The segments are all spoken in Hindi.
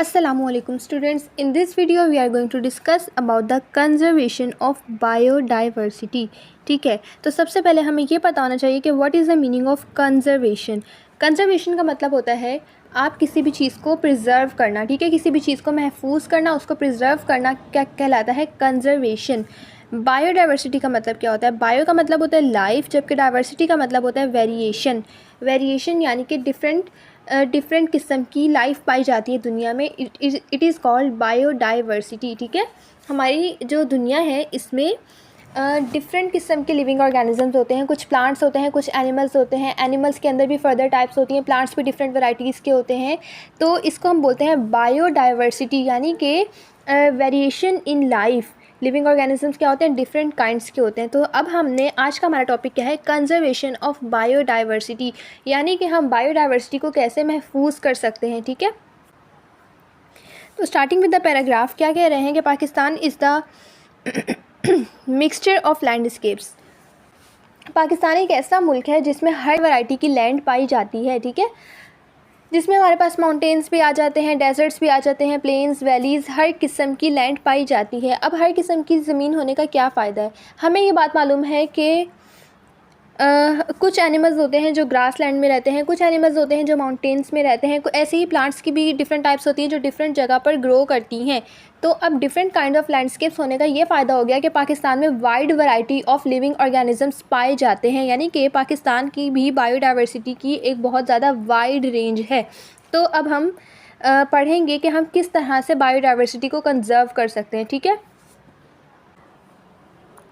Assalamualaikum students. In this video we are going to discuss about the conservation of biodiversity. ठीक है, तो सबसे पहले हमें ये पता होना चाहिए कि what is the meaning of conservation. Conservation का मतलब होता है आप किसी भी चीज़ को प्रिजर्व करना। ठीक है, किसी भी चीज़ को महफूज करना, उसको प्रिजर्व करना क्या कहलाता है? कंजर्वेशन। बायोडाइवर्सिटी का मतलब क्या होता है? बायो का मतलब होता है लाइफ, जबकि डाइवर्सिटी का मतलब होता है वेरिएशन। वेरिएशन यानी कि डिफरेंट किस्म की लाइफ पाई जाती है दुनिया में। It is called biodiversity. ठीक है, हमारी जो दुनिया है इसमें डिफरेंट किस्म के लिविंग ऑर्गेनिजम्स होते हैं। कुछ प्लांट्स होते हैं, कुछ एनिमल्स होते हैं। एनिमल्स के अंदर भी फर्दर टाइप्स होती हैं, प्लांट्स भी डिफरेंट वैरायटीज़ के होते हैं। तो इसको हम बोलते हैं बायोडाइवर्सिटी, यानी कि variation in life. Living organisms क्या होते हैं? डिफरेंट काइंड्स के होते हैं। तो अब हमने आज का हमारा टॉपिक क्या है? कंजर्वेशन ऑफ बायोडाइवर्सिटी, यानी कि हम बायोडाइवर्सिटी को कैसे महफूज कर सकते हैं। ठीक है, तो स्टार्टिंग विद द पैराग्राफ क्या कह रहे हैं कि Pakistan is the mixture of landscapes. Pakistan एक ऐसा मुल्क है जिसमें हर वैरायटी की लैंड पाई जाती है। ठीक है, जिसमें हमारे पास माउंटेन्स भी आ जाते हैं, डेजर्ट्स भी आ जाते हैं, प्लेन्स, वैलीज़, हर किस्म की लैंड पाई जाती है। अब हर किस्म की ज़मीन होने का क्या फ़ायदा है? हमें ये बात मालूम है कि कुछ एनिमल्स होते हैं जो ग्रास लैंड में रहते हैं, कुछ एनिमल्स होते हैं जो माउंटेन्स में रहते हैं। ऐसे ही प्लांट्स की भी डिफरेंट टाइप्स होती हैं जो डिफरेंट जगह पर ग्रो करती हैं। तो अब डिफरेंट काइंड ऑफ लैंडस्केप्स होने का ये फ़ायदा हो गया कि पाकिस्तान में wide variety of living organisms पाए जाते हैं, यानी कि पाकिस्तान की भी बायोडाइवर्सिटी की एक बहुत ज़्यादा वाइड रेंज है। तो अब हम पढ़ेंगे कि हम किस तरह से बायोडाइवर्सिटी को कंजर्व कर सकते हैं। ठीक है,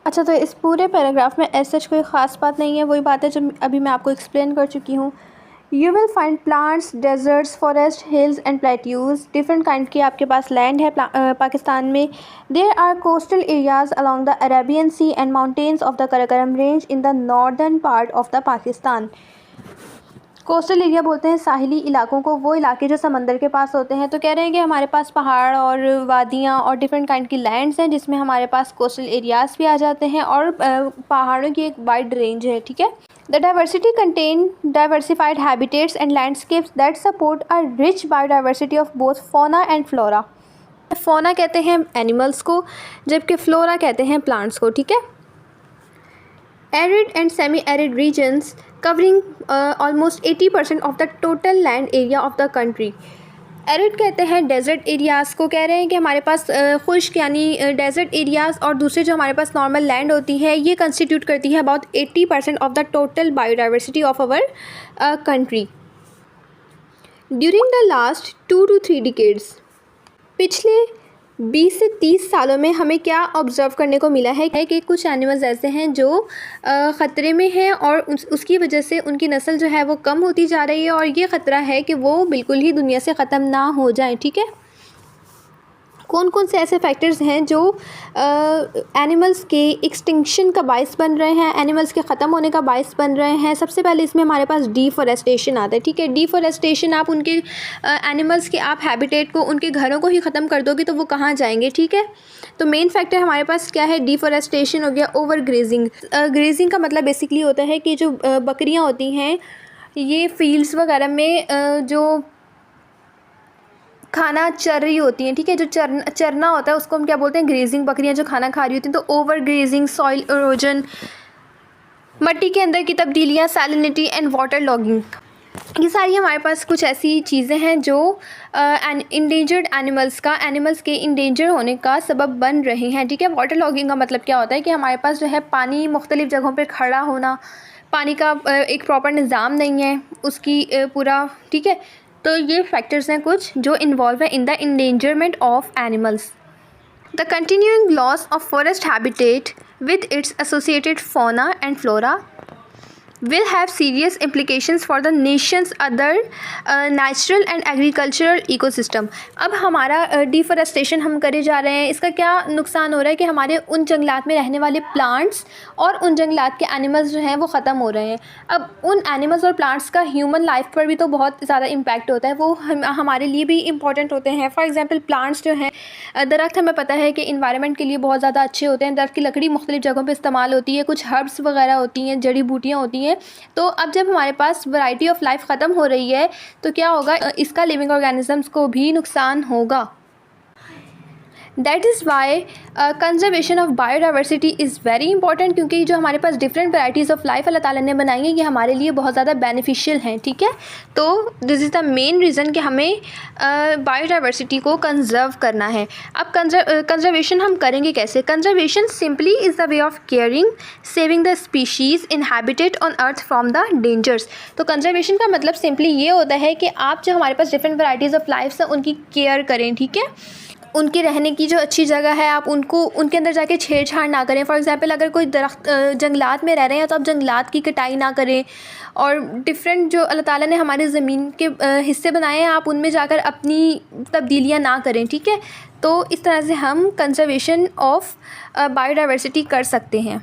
अच्छा, तो इस पूरे पैराग्राफ में ऐसा कोई ख़ास बात नहीं है, वही बात है जो अभी मैं आपको एक्सप्लेन कर चुकी हूँ। You will find plants, deserts, forest, hills and plateaus. Different kind की आपके पास लैंड है पाकिस्तान में। There are coastal areas along the Arabian sea and mountains of the Karakoram range in the northern part of the Pakistan. Coastal area बोलते हैं साहिली इलाकों को, वो इलाके जो समंदर के पास होते हैं। तो कह रहे हैं कि हमारे पास पहाड़ और वादियाँ और डिफरेंट काइंड की लैंड्स हैं, जिसमें हमारे पास कोस्टल एरियाज़ भी आ जाते हैं और पहाड़ों की एक वाइड रेंज है। ठीक है, the diversity contain diversified habitats and landscapes that support a rich biodiversity of both fauna and flora. Fauna कहते हैं एनिमल्स को, जबकि फ्लोरा कहते हैं प्लांट्स को। ठीक है, arid and semi arid regions covering almost 80% of the total land area of the country. Arid कहते हैं डेजर्ट एरियाज़ को। कह रहे हैं कि हमारे पास खुश्क यानी डेजर्ट एरियाज़ और दूसरे जो हमारे पास नॉर्मल लैंड होती है, ये कंस्टिट्यूट करती है about 80% of the total biodiversity of our country. During the last 2 to 3 decades, पिछले 20 से 30 सालों में हमें क्या ऑब्ज़र्व करने को मिला है कि कुछ एनिमल्स ऐसे हैं जो ख़तरे में हैं और उसकी वजह से उनकी नस्ल जो है वो कम होती जा रही है और ये ख़तरा है कि वो बिल्कुल ही दुनिया से ख़त्म ना हो जाएं। ठीक है, कौन कौन से ऐसे फैक्टर्स हैं जो एनिमल्स के एक्सटिंक्शन का बायस बन रहे हैं, एनिमल्स के ख़त्म होने का बायस बन रहे हैं? सबसे पहले इसमें हमारे पास डिफॉरेस्टेशन आता है। ठीक है, डिफॉरेस्टेशन, आप उनके एनिमल्स के आप हैबिटेट को, उनके घरों को ही ख़त्म कर दोगे तो वो कहाँ जाएंगे? ठीक है, तो मेन फैक्टर हमारे पास क्या है? डिफॉरेस्टेशन हो गया। ओवर ग्रेजिंग, ग्रेजिंग का मतलब बेसिकली होता है कि जो बकरियाँ होती हैं ये फील्ड्स वगैरह में जो खाना चर रही होती हैं। ठीक है, जो चरना होता है उसको हम क्या बोलते हैं? ग्रेजिंग। बकरियां जो खाना खा रही होती हैं। तो ओवर ग्रेजिंग, सॉइल इरोजन, मिट्टी के अंदर की तब्दीलियां, सैलिनिटी एंड वाटर लॉगिंग, ये सारी हमारे पास कुछ ऐसी चीज़ें हैं जो इंडेंजर्ड एनिमल्स के इंडेंजर होने का सबब बन रही हैं। ठीक है, वाटर लॉगिंग का मतलब क्या होता है कि हमारे पास जो है पानी मुख्तलिफ़ जगहों पर खड़ा होना, पानी का एक प्रॉपर निज़ाम नहीं है उसकी पूरा। ठीक है, तो ये फैक्टर्स हैं कुछ जो इन्वॉल्व है in the endangerment of animals. The continuing loss of forest habitat with its associated fauna and flora will have serious implications for the nation's other natural and agricultural ecosystem। अब हमारा डिफॉरेस्टेशन हम करे जा रहे हैं, इसका क्या नुकसान हो रहा है कि हमारे उन जंगलात में रहने वाले प्लांट्स और उन जंगलात के एनिमल्स जो हैं वो ख़त्म हो रहे हैं। अब उन एनिमल्स और प्लांट्स का ह्यूमन लाइफ पर भी तो बहुत ज़्यादा इम्पैक्ट होता है, वो हमारे लिए भी इम्पॉर्टेंट होते हैं। फॉर एग्ज़ाम्पल प्लांट्स जो हैं, दरख्त हमें पता है कि इन्वायरमेंट के लिए बहुत ज़्यादा अच्छे होते हैं। दरख्त की लकड़ी मुख्तलिफ़ जगहों पर इस्तेमाल होती है, कुछ हर्ब्स वगैरह होती हैं, जड़ी बूटियाँ होती हैं हैं। तो अब जब हमारे पास वैरायटी ऑफ लाइफ ख़त्म हो रही है तो क्या होगा, इसका लिविंग ऑर्गेनिजम्स को भी नुकसान होगा। That is why conservation of biodiversity is very important, क्योंकि जो हमारे पास डिफरेंट वैराइटीज़ ऑफ लाइफ अल्लाह ताला ने बनाई है ये हमारे लिए बहुत ज़्यादा बेनिफिशियल हैं, ठीक है। तो this is the main reason कि हमें बायोडाइवर्सिटी को कंजर्व करना है। अब कंजर्वेशन हम करेंगे कैसे? Conservation simply is the way of caring saving the species inhabited on earth from the dangers. तो कंजर्वेशन का मतलब सिंपली ये होता है कि आप जो हमारे पास डिफरेंट वैराइटीज़ ऑफ लाइफ हैं उनकी केयर करें, ठीक है। उनके रहने की जो अच्छी जगह है आप उनको उनके अंदर जाके छेड़छाड़ ना करें। फॉर एग्ज़ाम्पल अगर कोई दरख्त जंगलात में रह रहे हैं तो आप जंगलात की कटाई ना करें, और डिफरेंट जो अल्लाह ताला ने हमारे ज़मीन के हिस्से बनाए हैं आप उनमें जाकर अपनी तब्दीलियाँ ना करें, ठीक है। तो इस तरह से हम कंजर्वेशन ऑफ बायोडाइवर्सिटी कर सकते हैं।